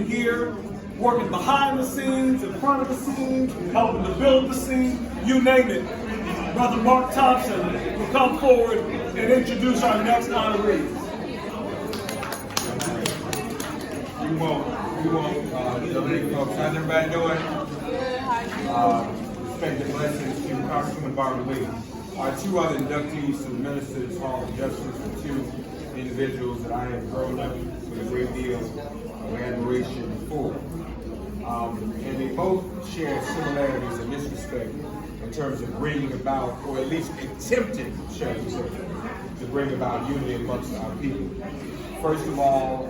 working here, working behind the scenes, in front of the scenes, helping to build the scene, you name it. Brother Mark Thompson will come forward and introduce our next honorees. You won't, folks. How's everybody doing? Respect and blessings to Congresswoman Barbara Lee. Our two other inductees to the Minister's Hall of Justice are two individuals that I have grown up with a great deal of admiration for. And they both share similarities in this respect in terms of bringing about, or at least attempting, shall we say, to bring about unity amongst our people. First of all,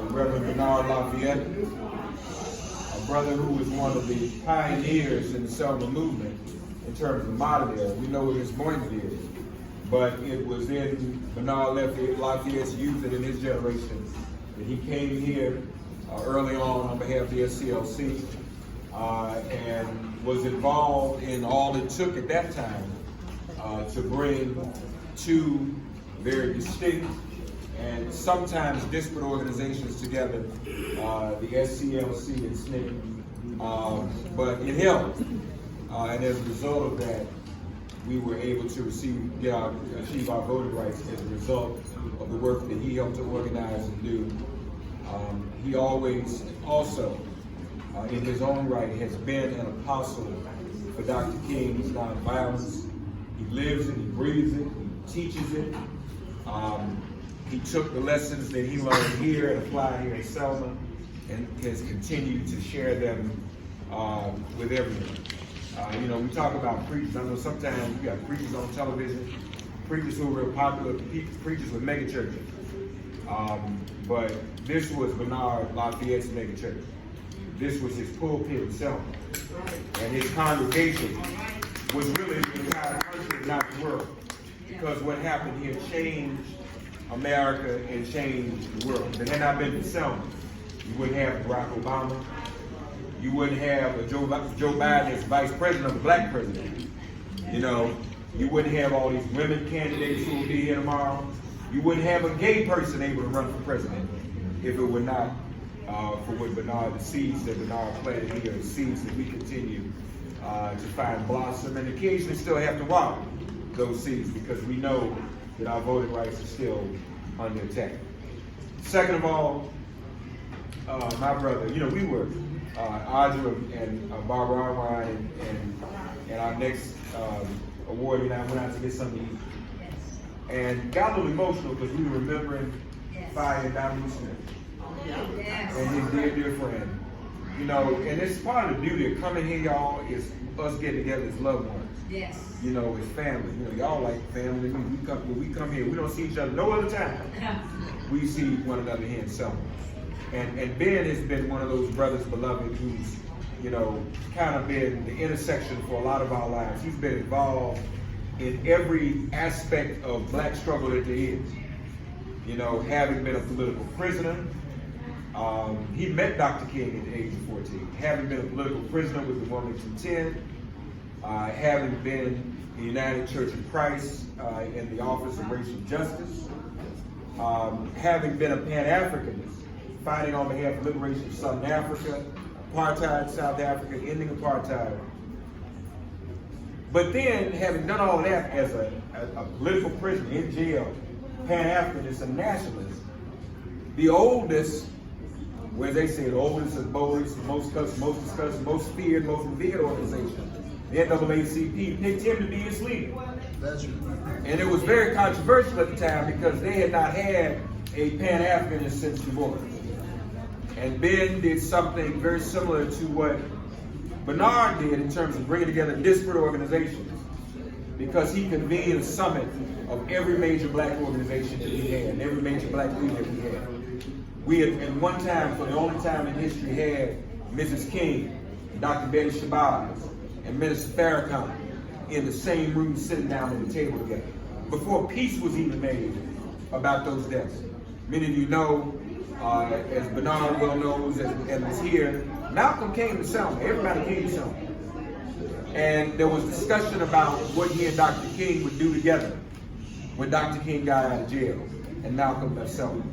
Reverend Bernard Lafayette, a brother who was one of the pioneers in the Selma movement in terms of modern era. We know what his point is, but it was in Bernard Lafayette's youth and in his generation that he came here early on behalf of the SCLC and was involved in all it took at that time to bring two very distinct and sometimes disparate organizations together, the SCLC and SNCC, but it helped. And as a result of that, we were able to achieve our voting rights as a result of the work that he helped to organize and do. He always also, in his own right, has been an apostle for Dr. King's nonviolence. He lives it, he breathes it, he teaches it. He took the lessons that he learned here and applied here in Selma and has continued to share them with everyone. We talk about preachers. I know sometimes you got preachers on television, preachers who are real popular, preachers with mega churches. But this was Bernard Lafayette's mega church. This was his pulpit in Selma. And his congregation was really the entire country, not the world. Because what happened here changed America and changed the world. If it had not been for Selma, you wouldn't have Barack Obama. You wouldn't have Joe Biden as vice president, a black president. You wouldn't have all these women candidates who will be here tomorrow. You wouldn't have a gay person able to run for president if it were not for what the seeds that Bernard planted here, the seeds that we continue to find blossom and occasionally still have to water those seeds because we know that our voting rights are still under attack. Second of all, my brother, we were Audra and Barbara Arwine and our next award, I went out to get something to eat. And got a little emotional because we were remembering Fire Dominique Smith and his dear friend. And it's part of the beauty of coming here, y'all, is us getting together as loved ones. Yes. As family. Y'all like family. When we come here, we don't see each other no other time. We see one another here in Selma. And Ben has been one of those brothers beloved who's, kind of been the intersection for a lot of our lives. He's been involved in every aspect of black struggle that there is. Having been a political prisoner, he met Dr. King at the age of 14. Having been a political prisoner with the Wilmington 10, having been the United Church of Christ in the Office of Racial Justice, having been a Pan-Africanist, fighting on behalf of liberation of Southern Africa, apartheid South Africa, ending apartheid. But then, having done all that as a political prisoner in jail, Pan-Africanist and nationalist, the oldest, where they say the oldest and boldest, most discussed, most feared, most revered organization, the NAACP, picked him to be its leader. That's right. And it was very controversial at the time because they had not had a Pan-Africanist since Du Bois. And Ben did something very similar to what Bernard did in terms of bringing together disparate organizations, because he convened a summit of every major black organization that we had, and every major black leader that we had. We had, at one time, for the only time in history, had Mrs. King, Dr. Betty Shabazz, and Minister Farrakhan in the same room sitting down at the table together, before peace was even made about those deaths. Many of you know, as Bernard well knows, and was here, Malcolm came to Selma. Everybody came to Selma. And there was discussion about what he and Dr. King would do together when Dr. King got out of jail and Malcolm left Selma.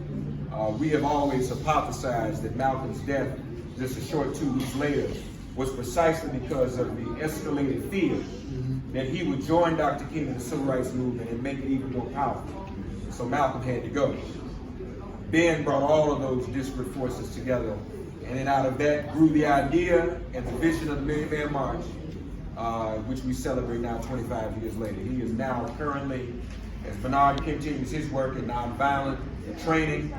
we have always hypothesized that Malcolm's death, just a short 2 weeks later, was precisely because of the escalated fear that he would join Dr. King in the civil rights movement and make it even more powerful. So Malcolm had to go. Ben brought all of those disparate forces together, and then out of that grew the idea and the vision of the Million Man March, which we celebrate now 25 years later. He is now currently, as Bernard continues his work in nonviolent training,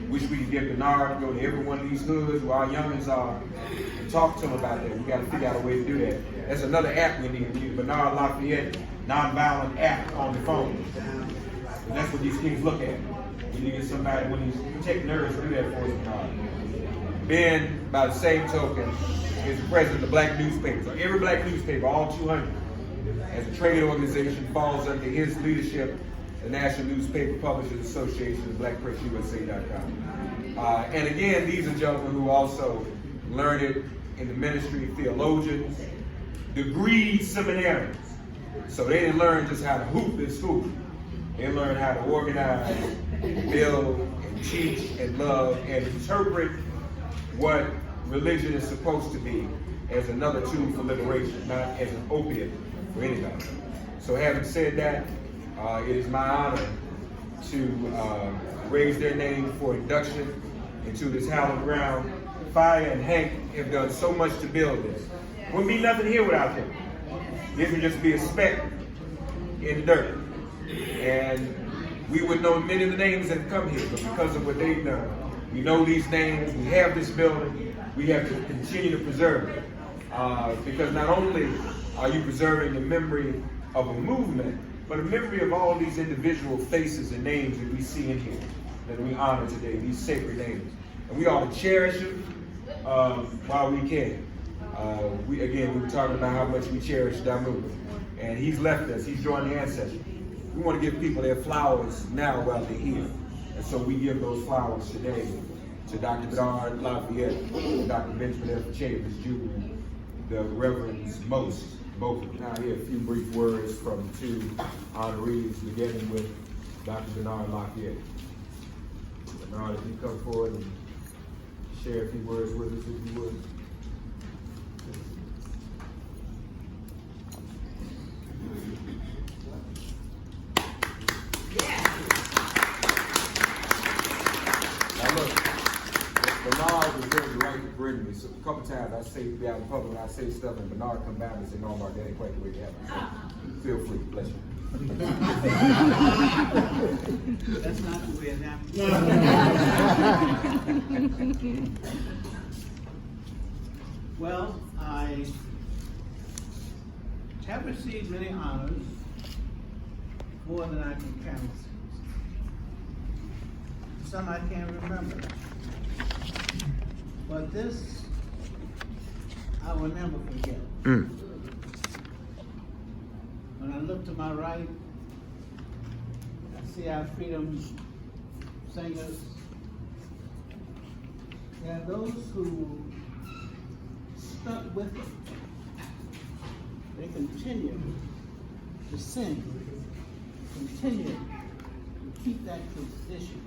wish we could get Bernard to go to every one of these hoods where our youngins are and talk to them about that. We got to figure out a way to do that. That's another app we need. We need Bernard Lafayette nonviolent app on the phone. And that's what these kids look at. We need to get somebody, when these tech nerds, do that for us, Bernard. Ben, by the same token, is the president of the black newspapers. So every black newspaper, all 200, as a trade organization, falls under his leadership, the National Newspaper Publishers Association, blackpressusa.com. And again, these are gentlemen who also learned it in the ministry, theologians, degreed seminarians. So they didn't learn just how to hoop in school. They learned how to organize, build, and teach, and love, and interpret what religion is supposed to be as another tool for liberation, not as an opiate for anybody. So having said that, it is my honor to raise their name for induction into this hallowed ground. Fire and Hank have done so much to build this. Wouldn't be nothing here without them. This would just be a speck in the dirt. And we would know many of the names that have come here, but because of what they've done, we know these names, we have this building, we have to continue to preserve it. Because not only are you preserving the memory of a movement, but a memory of all these individual faces and names that we see in here, that we honor today, these sacred names. And we ought to cherish them while we can. We were talking about how much we cherish Damu. And he's left us, he's joined the ancestors. We want to give people their flowers now while they're here. And so we give those flowers today to Dr. Bernard Lafayette, Dr. Benjamin F. Chavis Jr., the Reverends Most, both of them. Now here a few brief words from 2 honorees, beginning with Dr. Bernard Lafayette. Bernard, if you come forward and share a few words with us, if you would. Bernard was very right to bring me. So a couple times I say, be out in public, and I say stuff, and Bernard come back and say, no, Mark, that ain't quite the way it happened. So feel free, bless you. That's not the way it happened. Well, I have received many honors, more than I can count. Some I can't remember. But this, I will never forget. When I look to my right, I see our freedom singers. There are those who stuck with it. They continue to sing, continue to keep that tradition.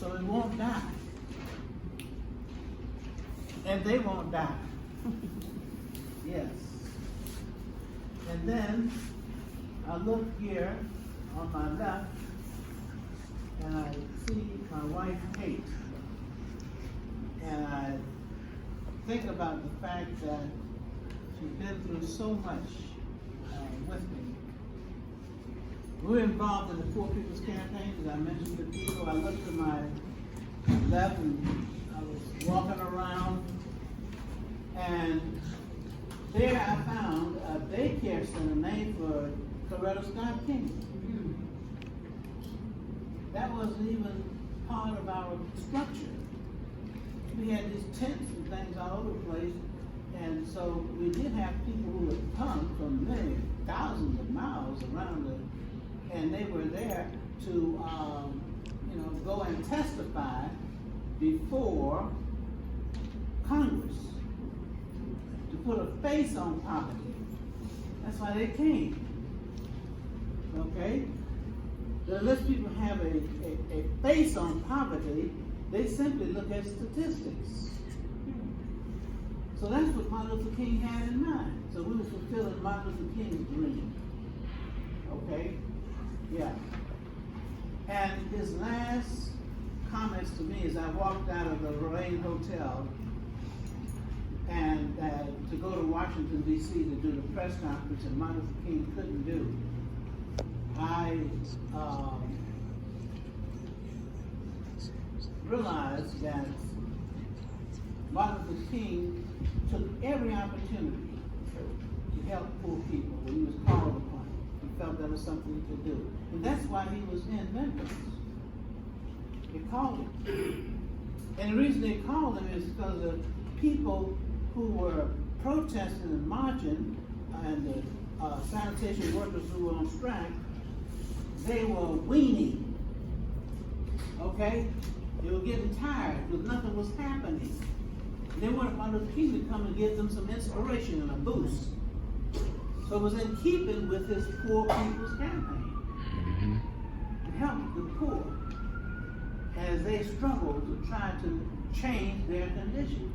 So it won't die. And they won't die. Yes. And then I look here on my left and I see my wife Kate. And I think about the fact that she's been through so much with me. We were involved in the Poor People's Campaign, as I mentioned to people. I looked to my left and I was walking around, and there I found a daycare center named for Coretta Scott King. That wasn't even part of our structure. We had these tents and things all over the place, and so we did have people who would come from many thousands of miles around it, and they were there to go and testify before Congress, to put a face on poverty. That's why they came. Okay? that unless people have a face on poverty, they simply look at statistics. So that's what Martin Luther King had in mind. So we were fulfilling Martin Luther King's dream. Okay? Yeah. And his last comments to me as I walked out of the Lorraine Hotel and to go to Washington, D.C. to do the press conference that Martin Luther King couldn't do, I realized that Martin Luther King took every opportunity to help poor people when he was called upon. He felt that was something to do. And that's why he was in Memphis. They called him. And the reason they called him is because the people who were protesting and marching and the sanitation workers who were on strike, they were weaning. Okay? They were getting tired because nothing was happening. They wanted Martin Luther King to come and give them some inspiration and a boost. So it was in keeping with his Poor People's Campaign. To help the poor as they struggle to try to change their condition.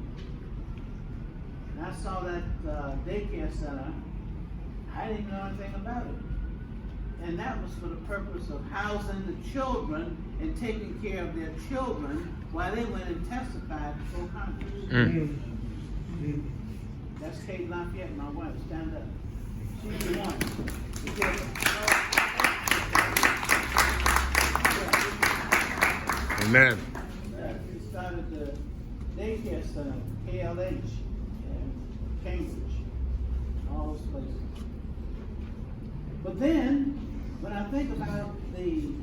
And I saw that daycare center. I didn't even know anything about it. And that was for the purpose of housing the children and taking care of their children while they went and testified before Congress. That's Kate Lafayette, my wife. Stand up. She's the one. Amen. He started the daycare center, KLH, and Cambridge, all those places. But then, when I think about the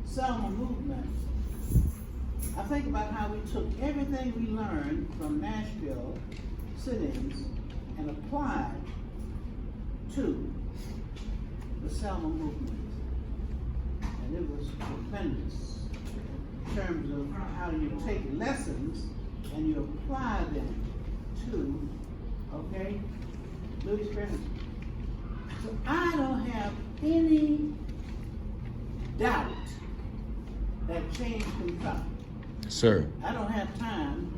Selma movement, I think about how we took everything we learned from Nashville sit-ins and applied to the Selma movement. And it was tremendous in terms of how you take lessons and you apply them to, okay, new experience. So I don't have any doubt that change can come. Sir. I don't have time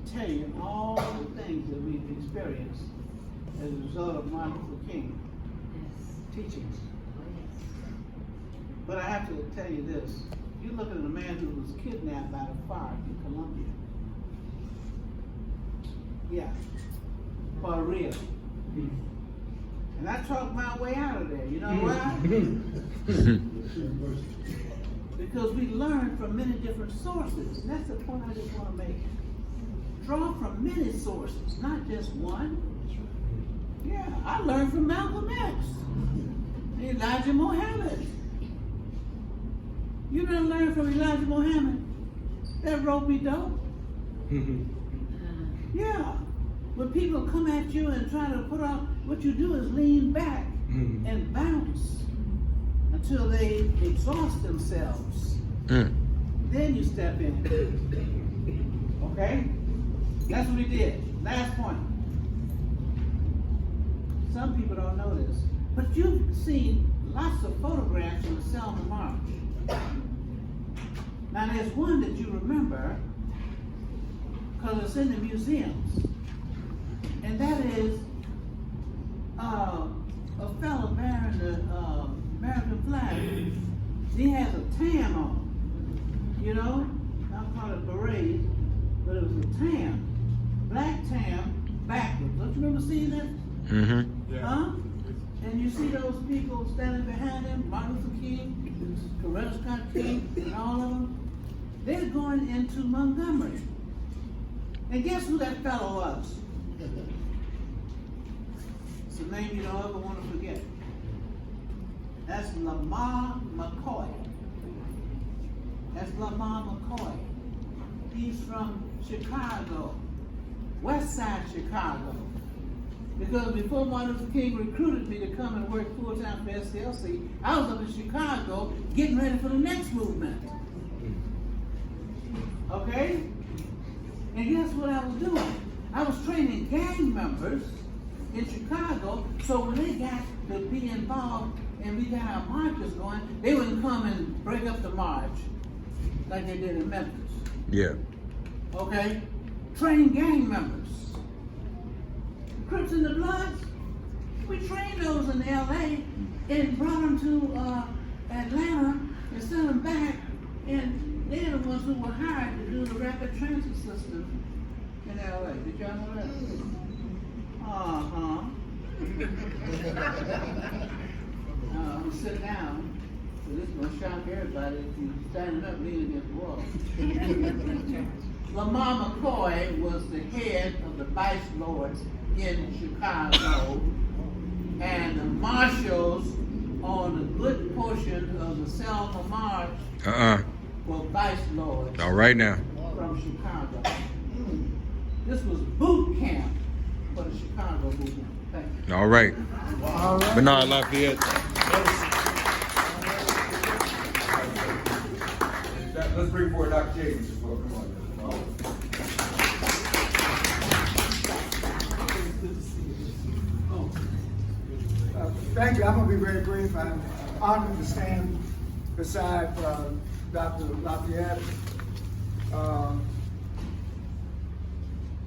to tell you all the things that we've experienced as a result of Martin Luther King teachings. But I have to tell you this. You're looking at a man who was kidnapped by the FARC in Colombia. Yeah, for real. And I talked my way out of there. You know why? Because we learn from many different sources. And that's the point I just want to make. Draw from many sources, not just one. Yeah, I learned from Malcolm X, Elijah Muhammad. You didn't learn from Elijah Muhammad? That rope-a-dope? Yeah. When people come at you and try to put out, what you do is lean back and bounce until they exhaust themselves. Then you step in. Okay? That's what he did. Last point. Some people don't know this, but you've seen lots of photographs of the Selma March. Now there's one that you remember because it's in the museums, and that is a fellow bearing the American flag. He has a tam on, you know, I'll call it beret, but it was a tam, black tam, backwards. Don't you remember seeing that? Yeah. Huh? And you see those people standing behind him, Martin Luther King, Coretta Scott King, and all of them. They're going into Montgomery. And guess who that fellow was? It's a name you don't ever want to forget. That's Lamar McCoy. That's Lamar McCoy. He's from Chicago, West Side Chicago. Because before Martin Luther King recruited me to come and work full-time for SCLC, I was up in Chicago getting ready for the next movement. Okay? And guess what I was doing? I was training gang members in Chicago, so when they got to be involved and we got our marches going, they wouldn't come and break up the march like they did in Memphis. Yeah. Okay? Train gang members. Crips and the Bloods, we trained those in LA and brought them to Atlanta and sent them back, and they're the ones who were hired to do the rapid transit system in LA. Did y'all know that? Uh-huh. I'm gonna sit down, so this is gonna shock everybody if you standing up leaning against the wall. Lamar McCoy was the head of the Vice Lords in Chicago, and the marshals on a good portion of the Selma March were Vice Lords. All right now. From Chicago. This was boot camp for the Chicago movement. Thank you. All right. Bernard Lafayette. Let's bring forward Dr. Chavis as well. Come on. Thank you. I'm going to be very brief. I'm honored to stand beside Dr. Lafayette,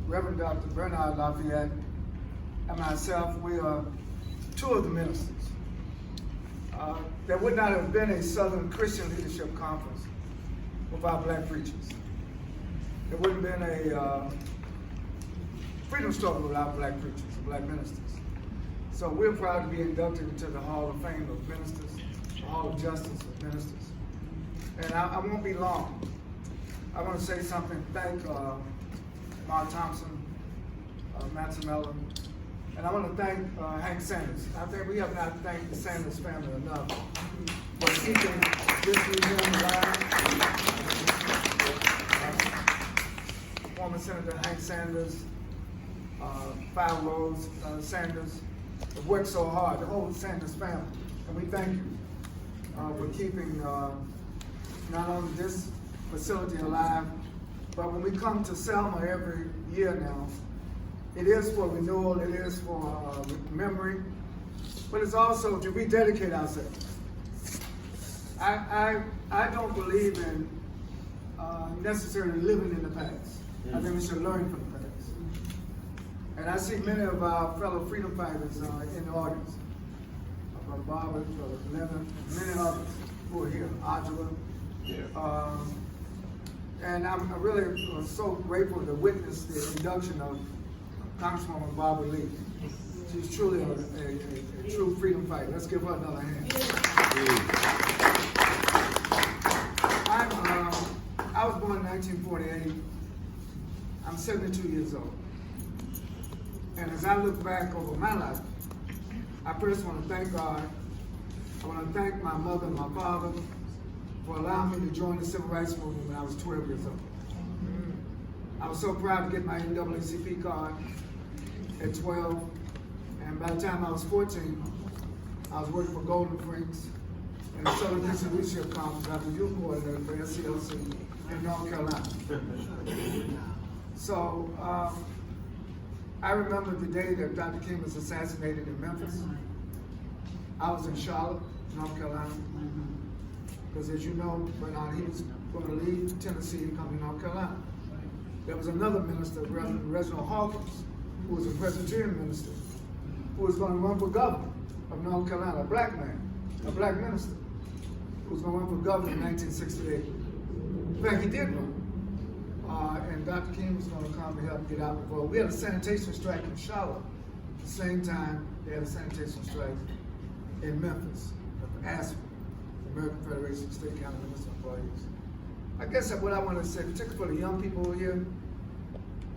Reverend Dr. Bernard Lafayette, and myself. We are two of the ministers. There would not have been a Southern Christian Leadership Conference without black preachers. There wouldn't have been a freedom struggle without black preachers and black ministers. So we're proud to be inducted into the Hall of Fame of Ministers, the Hall of Justice of Ministers. And I won't be long. I want to say something. Thank Mark Thompson, Matt Mellon, and I want to thank Hank Sanders. I think we have not thanked the Sanders family enough for keeping this museum alive. Former Senator Hank Sanders, Five Rose Sanders, have worked so hard, the whole Sanders family, and we thank you for keeping not only this facility alive, but when we come to Selma every year now, it is for renewal, it is for memory, but it's also to rededicate ourselves. I don't believe in necessarily living in the past. I think we should learn from the past. And I see many of our fellow freedom fighters in the audience. Brother Barbara, Brother Leonard, and many others who are here, Adjua. And I'm really so grateful to witness the induction of Congresswoman Barbara Lee. She's truly a true freedom fighter. Let's give her another hand. I was born in 1948. I'm 72 years old. And as I look back over my life, I first want to thank God. I want to thank my mother and my father for allowing me to join the Civil Rights Movement when I was 12 years old. I was so proud to get my NAACP card at 12, and by the time I was 14, I was working for Golden Freaks and the Southern Christian Leadership Conference. I was youth coordinator for SCLC in North Carolina. So I remember the day that Dr. King was assassinated in Memphis. I was in Charlotte, North Carolina. Because as you know, Bernard, he was going to leave Tennessee and come to North Carolina. There was another minister, Reverend Reginald Hawkins, who was a Presbyterian minister, who was going to run for governor of North Carolina, a black man, a black minister, who was going to run for governor in 1968. In fact, he did run. And Dr. King was going to come to help get out the vote. We had a sanitation strike in Charlotte. At the same time, they had a sanitation strike in Memphis, of ASPA. American Federation of State County Municipal Employees. I guess what I want to say, particularly for the young people here,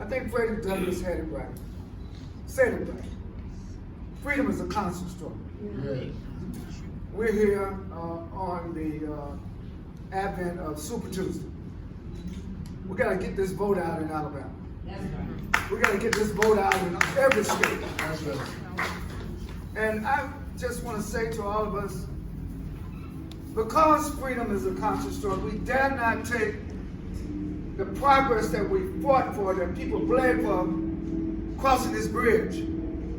I think Frederick Douglass had it right. Said it right. Freedom is a constant struggle. Yeah. We're here on the advent of Super Tuesday. We got to get this vote out in Alabama. That's right. We got to get this vote out in every state. That's right. And I just want to say to all of us, because freedom is a constant struggle, we dare not take the progress that we fought for, that people bled for, crossing this bridge.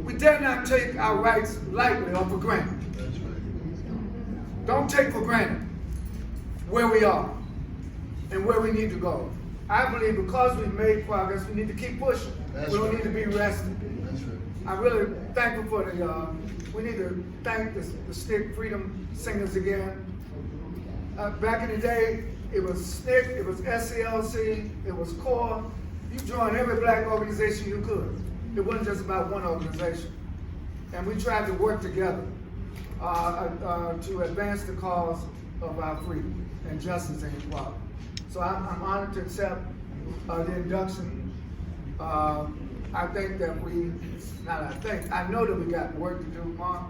We dare not take our rights lightly or for granted. don't take for granted where we are and where we need to go. I believe because we've made progress, we need to keep pushing. That's we don't right. need to be rested. That's right. I'm really thankful for we need to thank the Stick Freedom Singers again. Back in the day, it was SNCC, it was SCLC, it was CORE. You joined every black organization you could. It wasn't just about one organization. And we tried to work together to advance the cause of our freedom and justice and equality. So I'm honored to accept the induction. I think that I know that we got work to do, Mark.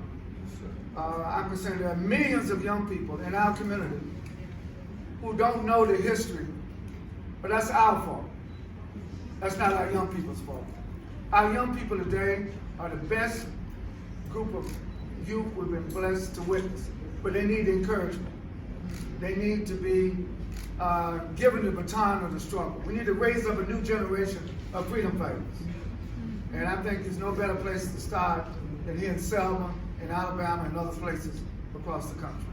I'm concerned there are millions of young people in our community who don't know the history, but that's our fault. That's not our young people's fault. Our young people today are the best group of youth we've been blessed to witness, but they need encouragement. They need to be given the baton of the struggle. We need to raise up a new generation of freedom fighters. And I think there's no better place to start than here in Selma, in Alabama, and other places across the country.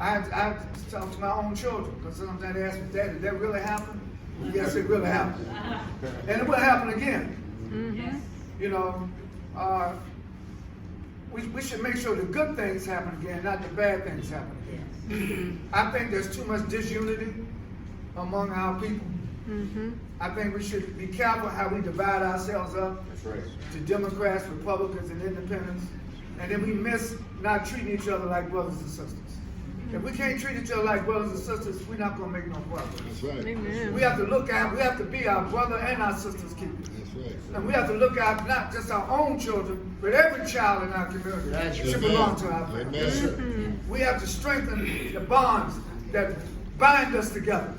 I have to talk to my own children, because sometimes they ask me, Dad, did that really happen? Yes, it really happened. And it will happen again. Mm-hmm. You know, we should make sure the good things happen again, not the bad things happen again. I think there's too much disunity among our people. Mm-hmm. I think we should be careful how we divide ourselves up to Democrats, Republicans, and Independents, and then we miss not treating each other like brothers and sisters. If we can't treat each other like brothers and sisters, we're not going to make no progress. That's right. Amen. We have to be our brother and our sister's keepers. That's right. And we have to look out not just our own children, but every child in our community That's should right. belong to our family. Amen. We have to strengthen the bonds that bind us together,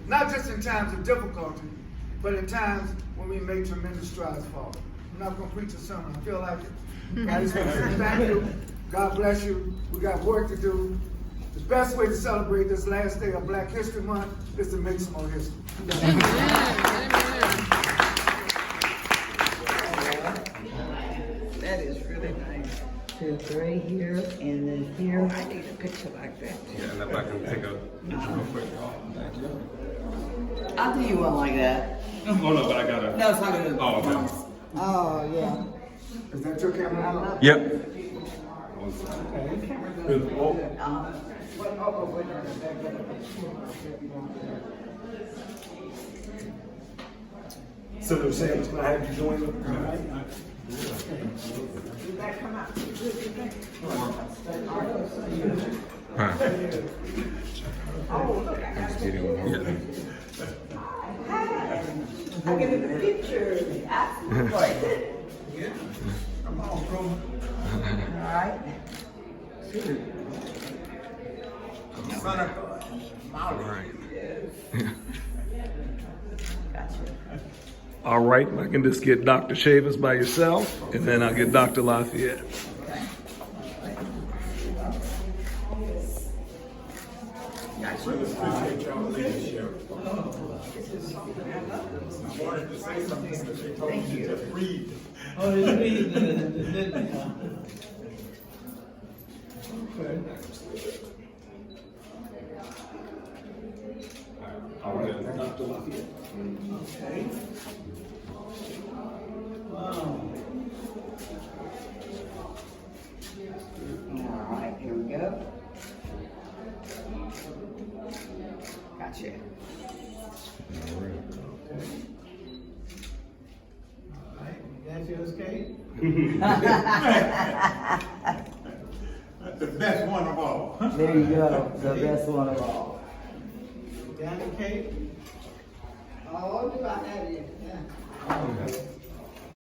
not just in times of difficulty, but in times when we make tremendous strides forward. I'm not going to preach a sermon. I feel like it. I just want to say thank you. God bless you. We got work to do. The best way to celebrate this last day of Black History Month is to make some more history. That is really nice. It's right here and then here. I need a picture like that. Yeah, and if I can take a picture real quick. Thank you. I'll do you one like that. Oh no, but I gotta. No, it's not gonna. Oh, okay. Oh, yeah. Is that your camera? Yep. So they're saying, can I have you join them? Huh. I'm just kidding. Yeah. I get in the picture. Absolutely. Come on, bro. All right. Son of All right. Gotcha. All right, I can just get Dr. Chavis by yourself, and then I'll get Dr. Lafayette. Oh, it's me, didn't they? Okay. Dr. Lafayette. Okay. Wow. All right, here we go. Gotcha. All right, that's yours, Kate? The best one of all. There you go, the best one of all. Got it, Kate? Oh, do I have it? Yeah. Okay.